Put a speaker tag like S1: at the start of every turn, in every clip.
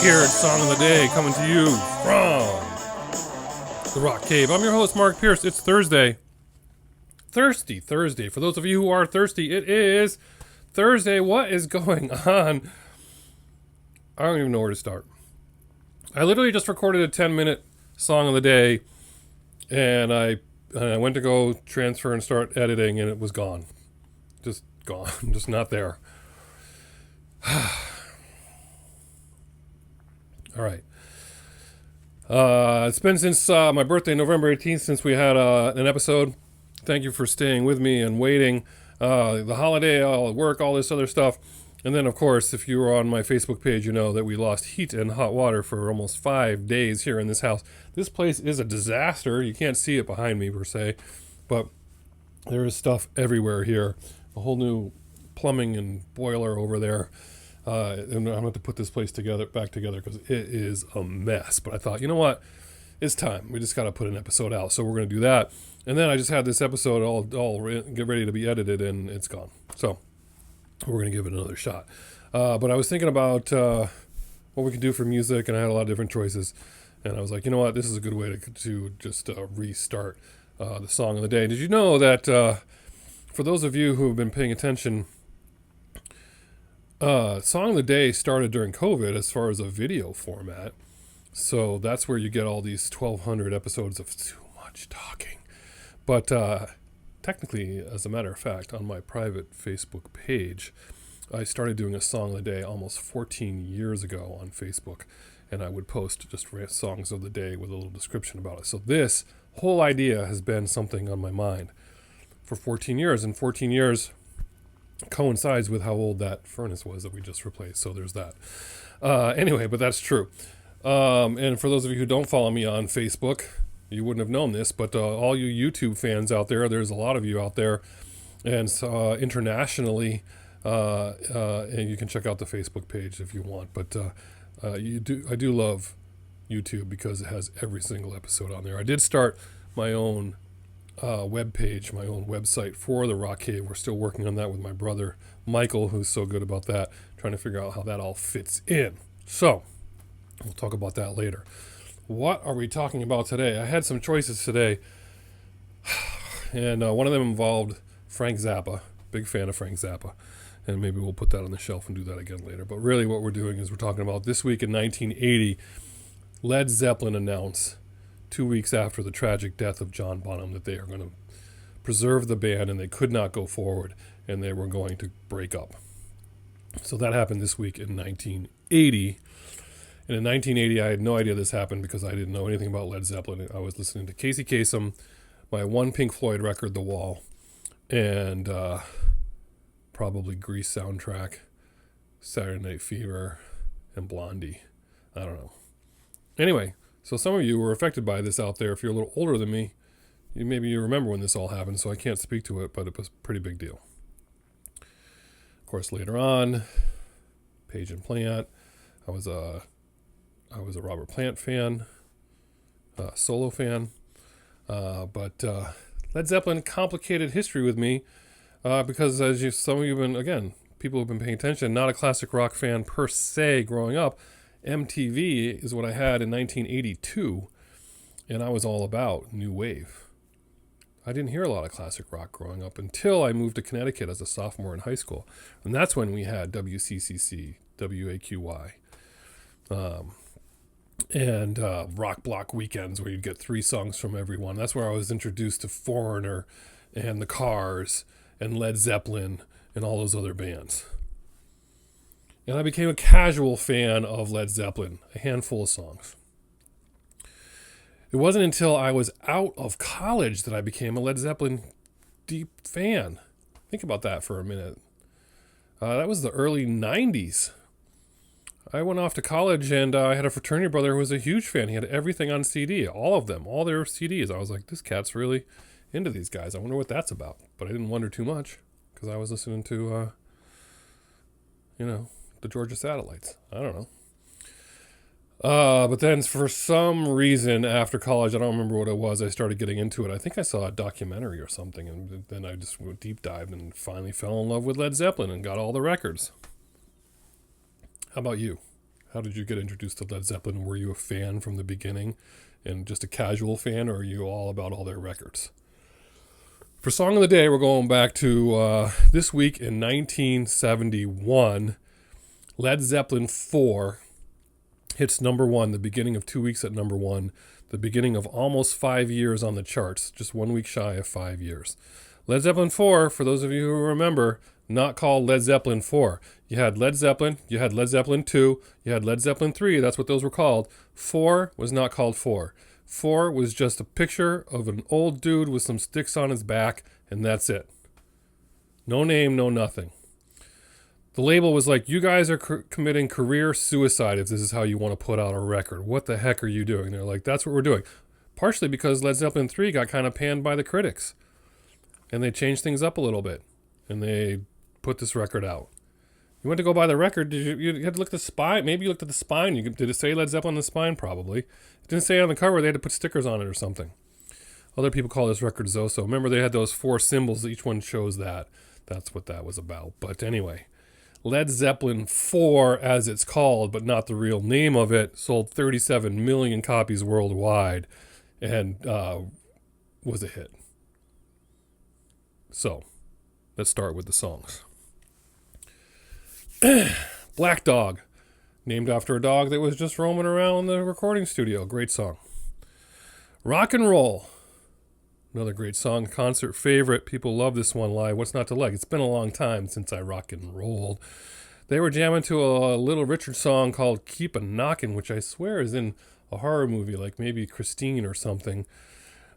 S1: here at Song of the Day, coming to you from the Rock Cave. I'm your host, Mark Pierce. It's Thursday. Thirsty Thursday. For those of you who are thirsty, it is Thursday. What is going on? I don't even know where to start. I literally just recorded a 10-minute Song of the Day, and I went to go transfer and start editing, and it was gone. Just gone. Just not there. All right. It's been since my birthday, November 18th, since we had an episode. Thank you for staying with me and waiting. The holiday, all work, all this other stuff. And then, of course, if you were on my Facebook page, you know that we lost heat and hot water for almost 5 days here in this house. This place is a disaster. You can't see it behind me, per se. But there is stuff everywhere here. A whole new plumbing and boiler over there. And I'm going to have to put this place back together because it is a mess. But I thought, you know what? It's time. We just got to put an episode out. So we're going to do that. And then I just had this episode all get ready to be edited, and it's gone. So we're going to give it another shot. But I was thinking about what we could do for music, and I had a lot of different choices. And I was like, you know what? This is a good way to just restart the Song of the Day. Did you know that for those of you who have been paying attention, Song of the Day started during COVID as far as a video format. So that's where you get all these 1,200 episodes of too much talking. But technically, as a matter of fact, on my private Facebook page, I started doing a Song of the Day almost 14 years ago on Facebook. And I would post just songs of the day with a little description about it. So this whole idea has been something on my mind for 14 years. And 14 years coincides with how old that furnace was that we just replaced. So there's that. Anyway, but that's true. And for those of you who don't follow me on Facebook, you wouldn't have known this, but all you YouTube fans out there, there's a lot of you out there, and internationally, and you can check out the Facebook page if you want. But I do love YouTube because it has every single episode on there. I did start my own web page, my own website for the Rock Cave. We're still working on that with my brother Michael, who's so good about that, trying to figure out how that all fits in. So we'll talk about that later. What are we talking about today? I had some choices today, and one of them involved Frank Zappa. Big fan of Frank Zappa, and maybe we'll put that on the shelf and do that again later. But really what we're doing is we're talking about this week in 1980, Led Zeppelin announced 2 weeks after the tragic death of John Bonham that they are going to preserve the band and they could not go forward and they were going to break up. So that happened this week in 1980. And in 1980, I had no idea this happened because I didn't know anything about Led Zeppelin. I was listening to Casey Kasem, my one Pink Floyd record, The Wall, and probably Grease soundtrack, Saturday Night Fever, and Blondie. I don't know. Anyway, so some of you were affected by this out there. If you're a little older than me, maybe you remember when this all happened, so I can't speak to it, but it was a pretty big deal. Of course, later on, Page and Plant, I was a Robert Plant fan, solo fan, but Led Zeppelin complicated history with me because some of you have been, again, people who have been paying attention, not a classic rock fan per se growing up. MTV is what I had in 1982, and I was all about new wave. I didn't hear a lot of classic rock growing up until I moved to Connecticut as a sophomore in high school, and that's when we had WCCC, WAQY, and rock block weekends where you'd get 3 songs from everyone. That's where I was introduced to Foreigner and the Cars and Led Zeppelin and all those other bands. And I became a casual fan of Led Zeppelin, a handful of songs. It wasn't until I was out of college that I became a Led Zeppelin deep fan. Think about that for a minute. That was the early 90s. I went off to college and I had a fraternity brother who was a huge fan. He had everything on CD, all of them, all their CDs. I was like, this cat's really into these guys. I wonder what that's about. But I didn't wonder too much because I was listening to, the Georgia Satellites. I don't know. But then for some reason after college, I don't remember what it was, I started getting into it. I think I saw a documentary or something, and then I just went deep dived and finally fell in love with Led Zeppelin and got all the records. How about you? How did you get introduced to Led Zeppelin? Were you a fan from the beginning and just a casual fan, or are you all about all their records? For Song of the Day, we're going back to this week in 1971. Led Zeppelin 4 hits number one, the beginning of 2 weeks at number one, the beginning of almost 5 years on the charts, just 1 week shy of 5 years. Led Zeppelin 4, for those of you who remember, not called Led Zeppelin 4. You had Led Zeppelin, you had Led Zeppelin 2, you had Led Zeppelin 3, that's what those were called. 4 was not called 4. 4 was just a picture of an old dude with some sticks on his back, and that's it. No name, no nothing. The label was like, you guys are committing career suicide if this is how you want to put out a record. What the heck are you doing? They're like, that's what we're doing. Partially because Led Zeppelin 3 got kind of panned by the critics. And they changed things up a little bit. And they put this record out. You went to go buy the record. Did you had to look at the spine? Maybe you looked at the spine. Did it say Led Zeppelin on the spine? Probably. It didn't say it on the cover. They had to put stickers on it or something. Other people call this record ZoSo. Remember, they had those 4 symbols. Each one shows that. That's what that was about. But anyway, Led Zeppelin 4, as it's called, but not the real name of it, sold 37 million copies worldwide and was a hit. So, let's start with the songs. Black Dog, named after a dog that was just roaming around the recording studio. Great song. Rock and Roll, another great song, concert favorite. People love this one live. What's not to like? It's been a long time since I rock and rolled. They were jamming to a Little Richard song called Keep a Knockin', which I swear is in a horror movie, like maybe Christine or something.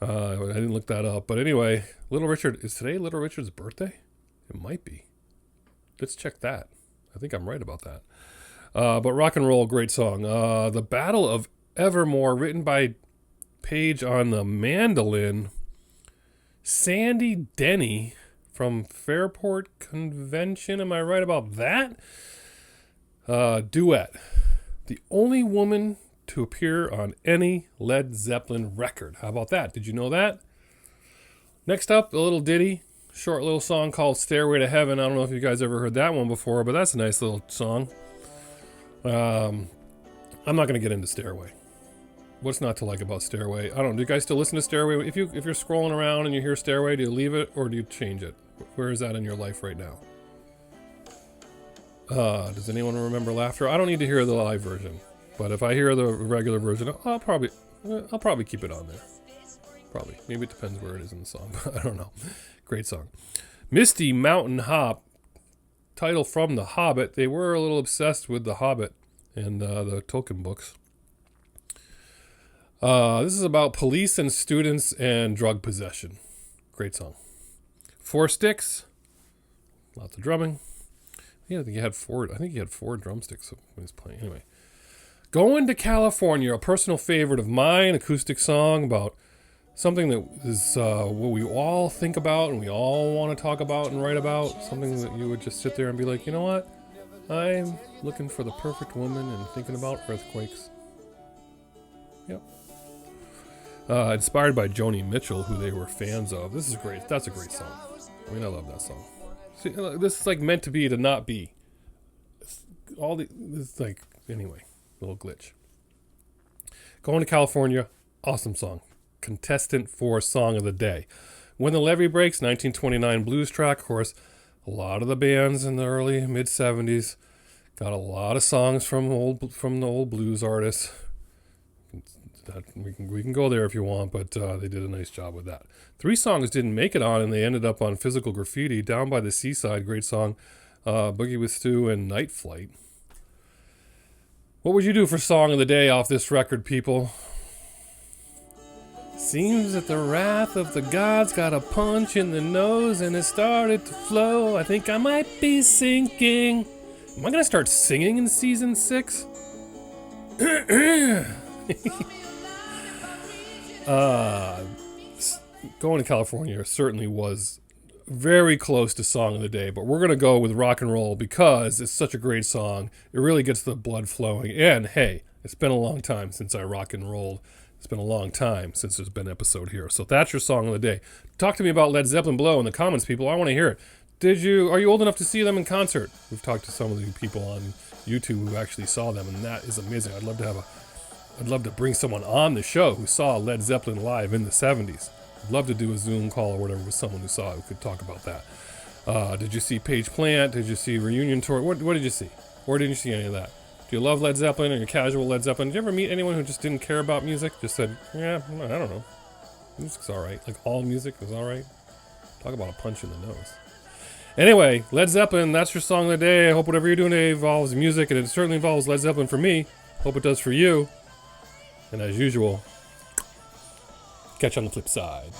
S1: I didn't look that up. But anyway, Little Richard, is today Little Richard's birthday? It might be. Let's check that. I think I'm right about that. But Rock and Roll, great song. The Battle of Evermore, written by Page on the mandolin. Sandy Denny from Fairport Convention. Am I right about that? Duet. The only woman to appear on any Led Zeppelin record. How about that? Did you know that? Next up, a little ditty. Short little song called Stairway to Heaven. I don't know if you guys ever heard that one before, but that's a nice little song. I'm not going to get into Stairway. What's not to like about Stairway? I don't know. Do you guys still listen to Stairway? If you're scrolling around and you hear Stairway, do you leave it or do you change it? Where is that in your life right now? Does anyone remember Laughter? I don't need to hear the live version, but if I hear the regular version, I'll probably keep it on there. Probably. Maybe it depends where it is in the song, but I don't know. Great song. Misty Mountain Hop, title from The Hobbit. They were a little obsessed with The Hobbit and the Tolkien books. This is about police and students and drug possession. Great song. Four Sticks. Lots of drumming. I think he had four drumsticks when he was playing. Anyway. Going to California, a personal favorite of mine, acoustic song about something that is what we all think about and we all want to talk about and write about. Something that you would just sit there and be like, you know what? I'm looking for the perfect woman and thinking about earthquakes. Yep. Inspired by Joni Mitchell, who they were fans of. This is great. That's a great song. I mean, I love that song. See, this is like meant to be to not be. It's like, anyway, little glitch. Going to California, awesome song. Contestant for Song of the Day. When the Levee Breaks, 1929 blues track. Of course, a lot of the bands in the early mid 70s got a lot of songs from the old blues artists. We can go there if you want, but they did a nice job with that. 3 songs didn't make it on, and they ended up on Physical Graffiti, Down by the Seaside, great song, Boogie with Stu, and Night Flight. What would you do for Song of the Day off this record, people? Seems that the wrath of the gods got a punch in the nose and it started to flow. I think I might be sinking. Am I going to start singing in season 6? Going to California certainly was very close to Song of the Day, but we're going to go with Rock and Roll because it's such a great song. It really gets the blood flowing. And hey, it's been a long time since I rock and rolled. It's been a long time since there's been an episode here. So that's your Song of the Day. Talk to me about Led Zeppelin below in the comments, people. I want to hear it. Are you old enough to see them in concert? We've talked to some of the people on YouTube who actually saw them, and that is amazing. I'd love to bring someone on the show who saw Led Zeppelin live in the 70s. I'd love to do a Zoom call or whatever with someone who saw it who could talk about that. Did you see Page Plant? Did you see Reunion Tour? What did you see? Or didn't you see any of that? Do you love Led Zeppelin? Or you're casual Led Zeppelin? Did you ever meet anyone who just didn't care about music? Just said, yeah, I don't know. Music's alright. Like all music is alright. Talk about a punch in the nose. Anyway, Led Zeppelin, that's your song of the day. I hope whatever you're doing today involves music, and it certainly involves Led Zeppelin for me. Hope it does for you. And as usual, catch you on the flip side.